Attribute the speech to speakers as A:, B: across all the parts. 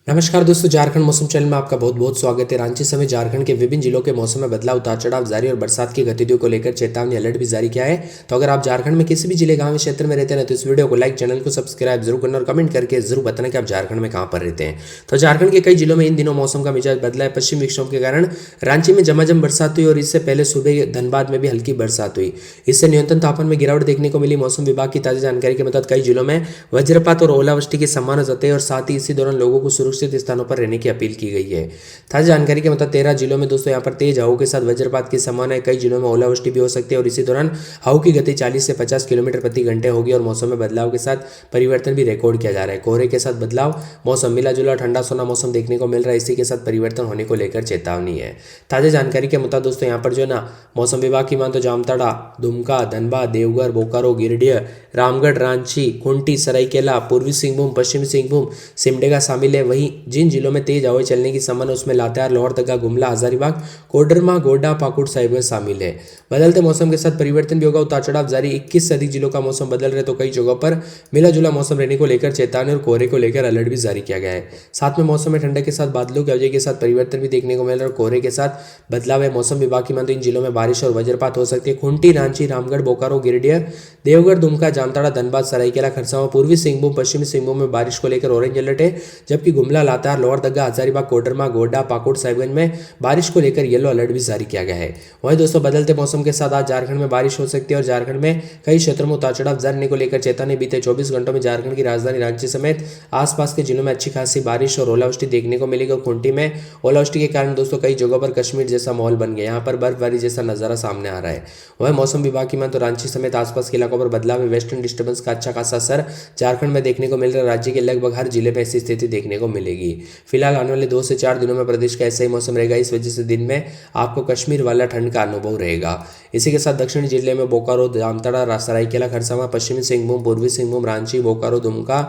A: नमस्कार दोस्तों, झारखंड मौसम चैनल में आपका बहुत बहुत स्वागत है। रांची समेत झारखंड के विभिन्न जिलों के मौसम में बदलाव, उतार चढ़ाव जारी और बरसात की गतिविधियों को लेकर चेतावनी अलर्ट भी जारी किया है। तो अगर आप झारखंड में किसी भी जिले, गांव, क्षेत्र में रहते हैं तो इस वीडियो को लाइक, चैनल को सब्सक्राइब जरूर करना और कमेंट करके जरूर बताना कि आप झारखंड में कहाँ पर रहते हैं। तो झारखंड के कई जिलों में इन दिनों मौसम का मिजाज बदला है। पश्चिम विक्षोभ के कारण रांची में झमाझम बरसात हुई और इससे पहले सुबह धनबाद में भी हल्की बरसात हुई। इससे न्यूनतम तापमान में गिरावट देखने को मिली। मौसम विभाग की ताजा जानकारी के मुताबिक कई जिलों में वज्रपात और ओलावृष्टि की संभावना जताई और साथ ही इसी दौरान लोगों को सुरक्षित स्थानों पर रहने की अपील की गई है। ताजा जानकारी के मुताबिक 13 जिलों में दोस्तों यहाँ पर तेज हवाओं के साथ वज्रपात की संभावना है। कई जिलों में ओलावृष्टि भी हो सकती है और इसी दौरान हवा की गति 40 से 50 किलोमीटर प्रति घंटे होगी और मौसम में बदलाव के साथ परिवर्तन भी रिकॉर्ड किया जा रहा है। कोहरे के साथ बदलाव, मौसम मिला जुला ठंडा सोना मौसम देखने को मिल रहा है। इसी के साथ परिवर्तन होने को लेकर चेतावनी है। ताजा जानकारी के मुताबिक दोस्तों यहाँ पर जो है ना, मौसम विभाग की मान तो जामताड़ा, दुमका, धनबाद, देवघर, बोकारो, गिरिडीह, रामगढ़, रांची, खूंटी, सरायकेला, पूर्वी सिंहभूम, पश्चिमी सिंहभूम, सिमडेगा शामिल है। वहीं जिन जिलों में तेज हवाएं चलने की संभावना उसमें लातेहार, लोहरदगा, गुमला, हजारीबाग, कोडरमा, गोड्डा, पाकुड़, साहिबगंज शामिल है। बदलते मौसम के साथ परिवर्तन भी होगा, उतार चढ़ाव जारी। 21 से अधिक जिलों का मौसम बदल रहे तो कई जगहों पर मिला जुला मौसम रहने को लेकर चेतावनी और कोहरे को लेकर अलर्ट भी जारी किया गया है। साथ में मौसम में ठंडक के साथ बादलों की वजह के साथ परिवर्तन भी देखने को मिल रहा है और कोहरे के साथ बदलाव है। मौसम विभाग की मानते इन जिलों में बारिश और वज्रपात हो सकती है। खूंटी, रांची, रामगढ़, बोकारो, गिरिडीह, देवघर, दुमका, जामताड़ा, धनबाद, सरायकेला, खरसावां, पूर्वी सिंहभूम, पश्चिमी सिंहभूम में बारिश को लेकर ऑरेंज अलर्ट है। जबकि गुमला, लातेहार, लोहरदगा, हजारीबाग, कोडरमा, गोड्डा, पाकुड़, साहिबगंज में बारिश को लेकर येलो अलर्ट भी जारी किया गया है। वहीं दोस्तों बदलते मौसम के साथ आज झारखंड में बारिश हो सकती है और झारखंड में कई क्षेत्रों में उतार चढ़ाव जारी को लेकर चेतावनी। बीते 24 घंटों में झारखंड की राजधानी रांची समेत आसपास के जिलों में अच्छी खासी बारिश और ओलावृष्टि देखने को मिलेगी और खूंटी में ओलावृष्टि के कारण दोस्तों कई जगहों पर कश्मीर जैसा माहौल बन गया। यहाँ पर बर्फबारी जैसा नजारा सामने आ रहा है। वह मौसम विभाग की मान तो रांची समेत आसपास के इलाकों पर बदलाव में वेस्टर्न डिस्टर्बेंस का अच्छा खासा असर झारखंड में देखने को मिल रहा है। राज्य के लगभग हर जिले में ऐसी स्थिति देखने को मिलेगी। फिलहाल आने वाले 2 से 4 दिनों में प्रदेश का ऐसा ही मौसम रहेगा। इस वजह से दिन में आपको कश्मीर वाला ठंड का अनुभव रहेगा। इसी के साथ दक्षिणी जिले में बोकारो, जामताड़ा, सरायकेला, खरसावां, पश्चिमी सिंहभूम, पूर्वी सिंहभूम, रांची, बोकारो, दुमका,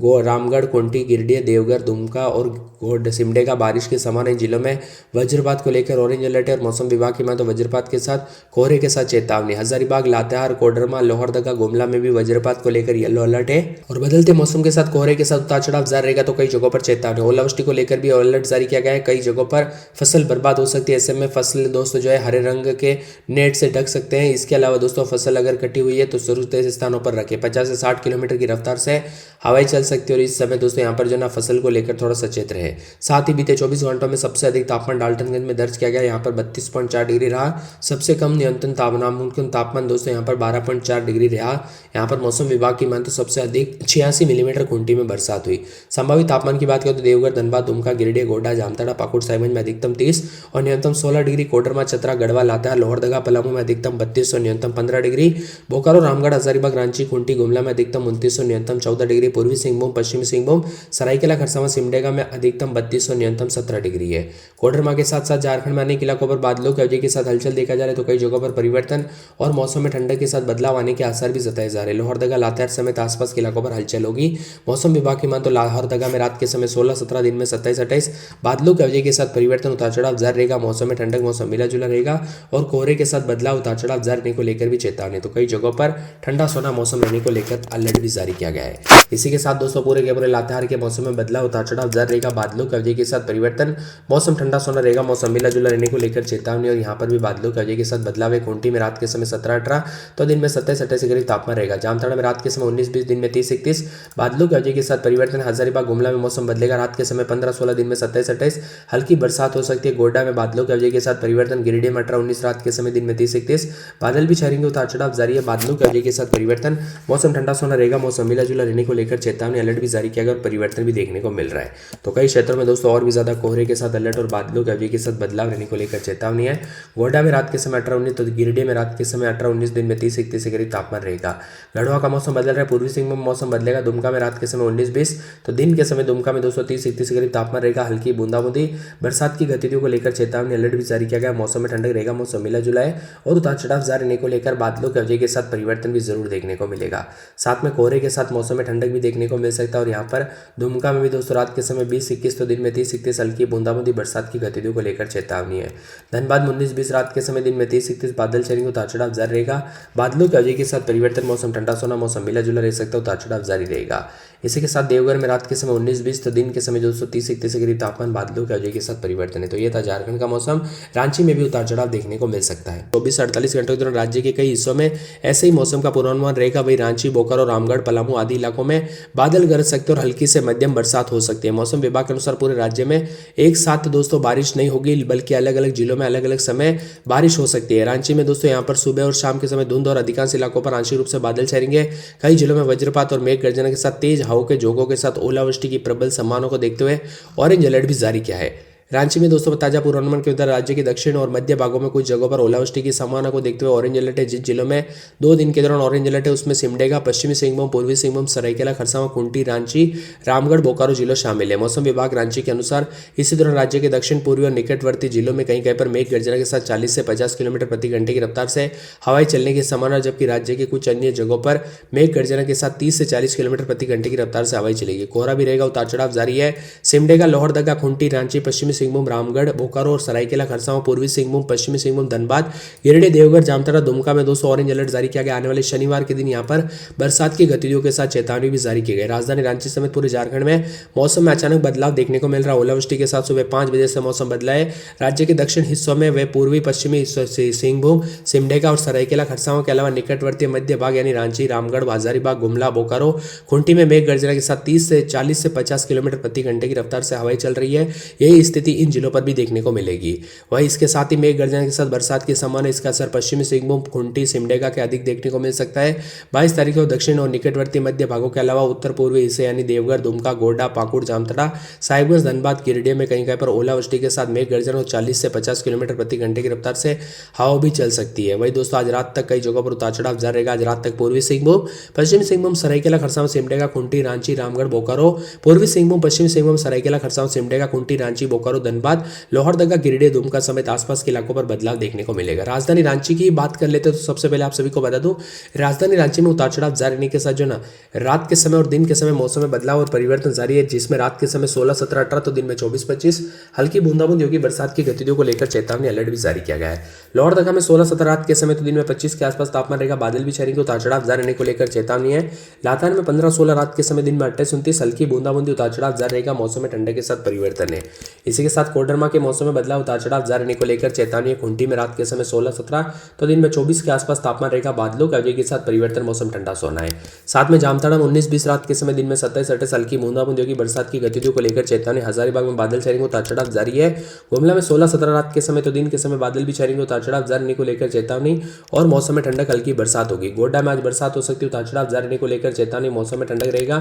A: रामगढ़, खूंटी, गिरिडीह, देवघर, दुमका और सिमडेगा बारिश के समान इन जिलों में वज्रपात को लेकर ऑरेंज अलर्ट है और मौसम विभाग की मान तो वज्रपात के साथ कोहरे के साथ चेतावनी। हजारीबाग, लातेहार, कोडरमा, लोहरदगा, गुमला में भी वज्रपात को लेकर येलो अलर्ट है और बदलते मौसम के साथ कोहरे के साथ उतार चढ़ाव जारी रहेगा तो कई जगहों पर चेतावनी। ओलावृष्टि को लेकर भी अलर्ट जारी किया गया है। कई जगहों पर फसल बर्बाद हो सकती है। ऐसे में फसल दोस्तों जो है हरे रंग के नेट से ढक सकते हैं। इसके अलावा दोस्तों फसल अगर कटी हुई है तो सुरक्षित स्थानों पर रखें। 50 से 60 किलोमीटर की रफ्तार से हवाएं चल सकती है और इस समय दोस्तों यहाँ पर जो ना फसल को लेकर थोड़ा सचेत रहे। साथ ही बीते 24 घंटों में सबसे अधिक तापमान डाल्टनगंज में दर्ज किया गया। यहाँ पर 32.4 डिग्री रहा। सबसे कम न्यूनतम तापमान दोस्तों यहाँ पर 12.4 डिग्री रहा। यहाँ पर मौसम विभाग की मान तो सबसे अधिक 86 मिलीमीटर खूंटी में बरसात हुई। संभावित तापमान की बात करें तो देवघर, धनबाद, दुमका, गिरिडीह, गोड्डा, जामताड़ा, पाकुड़, साहिबगंज में अधिकतम 30 और न्यूनतम 16 डिग्री, कोडरमा, चतरा, गढ़वा, लातेहार, लोहरदगा, पलामू में अधिकतम 32 और न्यूनतम 15 डिग्री, बोकारो, रामगढ़, हजारीबाग, रांची, खूंटी, गुमला में अधिकतम 29 और न्यूनतम 14 डिग्री, पूर्वी सिंहभूम, पश्चिमी सिंहभूम, सरायकेला, खरसावां, सिमडेगा में अधिकतम 32 और न्यूनतम 17 डिग्री है। कोडरमा के साथ साथ झारखंड में अनेक इलाकों पर बादलों की वजह के साथ हलचल देखा जा रहा है तो कई जगहों पर परिवर्तन और मौसम में ठंडक के साथ बदलाव आने के आसार भी जताए जा रहे हैं। लोहरदगा, लातेहार समेत आसपास के इलाकों पर हलचल होगी। मौसम विभाग की मान तो लोहरदगा में रात के समय 16-17, दिन में 27-28 बादलों की वजह के साथ परिवर्तन, उतार चढ़ाव जारी रहेगा। मौसम में ठंडक, मौसम मिला जुला रहेगा और कोहरे के साथ बदलाव, उतार चढ़ाव जारी रहने को लेकर भी चेतावनी। तो कई जगहों पर ठंडा सोना मौसम रहने को लेकर अलर्ट भी जारी किया गया है। इसी के साथ दोस्तों पूरे के पूरे लातेहार के मौसम में बदलाव, उतार चढ़ाव जारी रहेगा। बादलों की वजह के साथ परिवर्तन, मौसम ठंडा सोना रहेगा। मौसम मिला जुला रहने को लेकर चेतावनी और यहाँ पर भी बादलों की वजह के साथ बदलाव है। खूंटी में रात के समय 17-18 तो दिन में 27-28 के करीब तापमान रहेगा। जामताड़ा में रात के समय 19-20, दिन में 30-31 बादलों की वजह के साथ परिवर्तन। हजारीबाग, गुमला में मौसम बदलेगा। रात के समय 15-16, दिन में 27-28 हल्की बरसात हो सकती है। गोड्डा में बादलों की वजह के साथ परिवर्तन। गिरिडीह में 18-19 रात के समय, दिन में 30-31 बादल भी छाएंगे। उतार चढ़ाव जारी है। बादलों की वजह के साथ परिवर्तन, मौसम ठंडा सोना रहेगा। मौसम मिला जुला रहने को लेकर चेतावनी, अलर्ट भी जारी किया गया और परिवर्तन भी देखने को मिल रहा है। तो कई क्षेत्रों में दोस्तों और भी ज्यादा कोहरे के साथ अलर्ट और बादलों की वजह के साथ बदलाव रहने को लेकर चेतावनी है। गोड्डा में रात के समय 18-19 तो गिरिडीह में रात के समय 18-19, दिन में 30-31 के करीब तापमान रहेगा। गढ़वा का मौसम बदल रहा है। पूर्वी सिंहभूम में मौसम बदलेगा। दुमका में रात के समय 19-20 तो दिन के समय दुमका में 230-31 के करीब तापमान रहेगा। हल्की बूंदाबूंदी बरसात की गतिविधियों को लेकर चेतावनी, अलर्ट भी जारी किया गया। मौसम में ठंडक रहेगा। मौसम मिला जुला है और उतार चढ़ाव जारी रहने को लेकर बादलों की वजह के साथ परिवर्तन भी जरूर देखने को मिलेगा। साथ में कोहरे के साथ मौसम में ठंडक भी देखने को मिल सकता है और यहाँ पर दुमका में भी दोस्तों रात के समय 20-21 तो दिन में 30-31 हल्की बूंदाबूंदी बरसात की गतिविधियों को लेकर चेतावनी है। धनबाद में 19-20 रात के समय, दिन में 30-31 बादल चलेंगे। उतार चढ़ाव जारी रहेगा। बादलों की वजह के साथ परिवर्तन, मौसम ठंडा सोना, मौसम मिला जुला रह सकता है। उतार चढ़ाव जारी रहेगा। इसी के साथ देवघर में रात के समय 19-20 तो दिन के समय जो 30-31 के करीब तापमान बादलों के अवधि के साथ परिवर्तन है। तो ये था झारखंड का मौसम। रांची में भी उतार चढ़ाव देखने को मिल सकता है। 24 से 48 घंटों के दौरान राज्य के कई हिस्सों में ऐसे ही मौसम का पूर्वानुमान रहेगा। वही रांची, बोकारो, रामगढ़, पलामू आदि इलाकों में बादल गरज सकते और हल्की से मध्यम बरसात हो सकती है। मौसम विभाग के अनुसार पूरे राज्य में एक साथ दोस्तों बारिश नहीं होगी, बल्कि अलग अलग जिलों में अलग अलग समय बारिश हो सकती है। रांची में दोस्तों यहाँ पर सुबह और शाम के समय धुंध और अधिकांश इलाकों पर आंशिक रूप से बादल छाएंगे। कई जिलों में वज्रपात और मेघ गर्जना के साथ तेज हवाओं के झोंकों के साथ ओलावृष्टि की प्रबल संभावना को देखते हुए ऑरेंज अलर्ट भी जारी किया है। रांची में दोस्तों ताजा पूर्वानुमान के अनुसार राज्य के दक्षिण और मध्य भागों में कुछ जगहों पर ओलावृष्टि की संभावना को देखते हुए ऑरेंज अलर्ट है। जिन जिलों में 2 दिन के दौरान ऑरेंज अलर्ट है उसमें सिमडेगा, पश्चिमी सिंहभूम, पूर्वी सिंहभूम, सरायकेला, खरसावां, खूंटी, रांची, रामगढ़, बोकारो जिलों शामिल है। मौसम विभाग रांची के अनुसार इसी दौरान राज्य के दक्षिण पूर्वी और निकटवर्ती जिलों में कहीं कहीं पर मेघ गर्जना के साथ 40 से 50 किलोमीटर प्रति घंटे की रफ्तार से हवाएं चलने की संभावना, जबकि राज्य के कुछ अन्य जगहों पर मेघ गर्जना के साथ 30 से 40 किलोमीटर प्रति घंटे की रफ्तार से हवाएं चलेगी। कोहरा भी रहेगा, उतार चढ़ाव जारी है। सिमडेगा, लोहरदगा, खूंटी, रांची, पश्चिमी सिंहभूम, रामगढ़, बोकारो और सरायकेला, खरसावां, पूर्वी सिंहभूम, पश्चिमी सिंहभूम, धनबाद, गिरिडीह, देवघर, जामताड़ा, दुमका में दोस्तों ऑरेंज अलर्ट जारी किया गया। आने वाले शनिवार के दिन यहाँ पर बरसात की गतिविधियों के साथ चेतावनी भी जारी की गई। राजधानी रांची समेत पूरे झारखंड में मौसम में अचानक बदलाव देखने को मिल रहा है। ओलावृष्टि के साथ सुबह 5 बजे से मौसम बदला है। राज्य के दक्षिण हिस्सों में व पूर्वी पश्चिमी सिंहभूम, सिमडेगा और सरायकेला, खरसावां के अलावा निकटवर्ती मध्य भाग यानी रांची, रामगढ़, हजारीबाग, गुमला, बोकारो, खूंटी में मेघ गर्जना के साथ 30 से 40 से 50 किलोमीटर प्रति घंटे की रफ्तार से हवाएं चल रही है। यही स्थिति इन जिलों पर भी देखने को मिलेगी। वहीं इसके साथ ही मेघ गर्जना के साथ बरसात की संभावना, इसका असर पश्चिमी सिंहभूम, खूंटी, सिमडेगा के अधिक देखने को मिल सकता है। 22 तारीख को दक्षिण और निकटवर्ती मध्य भागों के अलावा उत्तर पूर्वी हिस्से यानी देवघर, दुमका, गोड्डा, पाकुड़, जामताड़ा, साहिबगंज, धनबाद, गिरिडीह में कहीं कहीं पर ओलावृष्टि के साथ मेघ गर्जना और 40 से 50 किलोमीटर प्रति घंटे की रफ्तार से हवा भी चल सकती है। वहीं दोस्तों आज रात तक कई जगहों पर उतार चढ़ाव जारी रहेगा। आज रात तक पूर्वी सिंहभूम, पश्चिमी सिंहभूम, सरायकेला, खरसावां, सिमडेगा, खूंटी, रांची, रामगढ़, बोकारो, पूर्वी सिंहभूम, पश्चिमी सिंहभूम, सरायकेला, खरसावां, सिमडेगा, खूंटी, रांची, बोकारो, धनबाद, लोहरदगा, गिरिडीह, दुमका समेत आसपास के इलाकों पर बदलाव देखने को मिलेगा। राजधानी रांची की बात कर लेते हैं तो सबसे पहले आप सभी को बता दूं, राजधानी रांची में उतार चढ़ाव जारी रहने के साथ जो ना रात के समय और दिन के समय मौसम में बदलाव और परिवर्तन जारी है, जिसमें रात के समय 16, 17, 18 तो दिन में 24-25 हल्की बूंदाबूंदी होगी। बरसात की गतिविधियों को लेकर चेतावनी अलर्ट भी जारी किया गया है। लोहरदगा में 16, 17 रात के समय तो दिन में 25 के आसपास तापमान रहेगा। बादल भी छाएंगे, उतार चढ़ाव जारी रहने को लेकर चेतावनी है। लातार में 15, 16 रात के समय दिन में 28, 29 हल्की बूंदाबूंदी, उतार चढ़ाव जारी रहेगा। मौसम में ठंडक के साथ परिवर्तन है। इसी के साथ कोडरमा के मौसम में बदलाव, उतार चढ़ाव जारी रहने को लेकर चेतावनी है। खूंटी में रात के समय 16, 17 तो दिन में 24 के आसपास तापमान रहेगा। बादलों के अवधि के साथ परिवर्तन, मौसम ठंडा सोना है। साथ में जामताड़ा में 19-20 रात के समय दिन में 27, 28 हल्की बूंदाबूंदी होगी। बरसात की गतिविधियों को लेकर चेतावनी। हजारीबाग में बादल छाएंगे, उतार चढ़ाव जारी है। गुमला में 16, 17 रात के समय तो दिन के समय बादल भी छाएंगे, उतार चढ़ाव जारी रहने को लेकर चेतावनी और मौसम में ठंडक, हल्की बरसात होगी। गोड्डा में आज बरसात हो सकती है, उतार चढ़ाव जारी रहने को लेकर चेतावनी। मौसम में ठंडक रहेगा।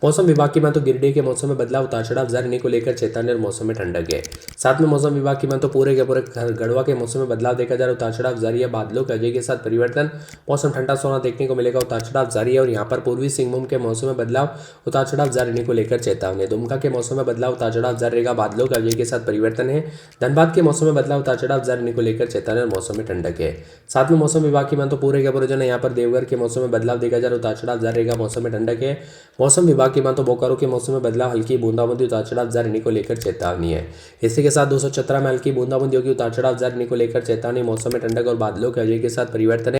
A: मौसम विभाग की मान तो गिरिडीह के मौसम में बदलाव, उतार चढ़ाव जारी रहने को लेकर चेतावनी और मौसम में ठंडक है। साथ में मौसम विभाग की मान तो पूरे के पूरे गढ़वा के मौसम में बदलाव देखा जा रहा है। उतार चढ़ाव जारी है। बादलों के अजय के साथ परिवर्तन, मौसम ठंडा सोना देखने को मिलेगा। उतार चढ़ाव जारी है। और यहाँ पर पूर्वी सिंहभूम के मौसम में बदलाव, उतार चढ़ाव जारी रहने को लेकर चेतावनी। दुमका के मौसम में बदलाव, उतार चढ़ाव जारी रहेगा। बादलों के अजय के साथ परिवर्तन है। धनबाद के मौसम में बदलाव, उतार चढ़ाव जारी रहने को लेकर चेतावनी और मौसम में ठंडक है। साथ में मौसम विभाग की मान तो पूरे के पूरे जो है यहाँ पर देवघर के मौसम में बदलाव देखा जा रहा है। उतार चढ़ाव जारी रहेगा। मौसम में ठंडक है। मौसम विभाग की मान तो बोकारो के मौसम में बदलाव, हल्की बूंदाबूंदी, उतार चढ़ाव जारी रहने को लेकर चेतावनी है। इसी के साथ 217 में हल्की बूंदाबूंदी होगी, उतार चढ़ाव जारी रहने को लेकर चेतावनी। मौसम में ठंडक और बादलों के अजय के साथ परिवर्तन है।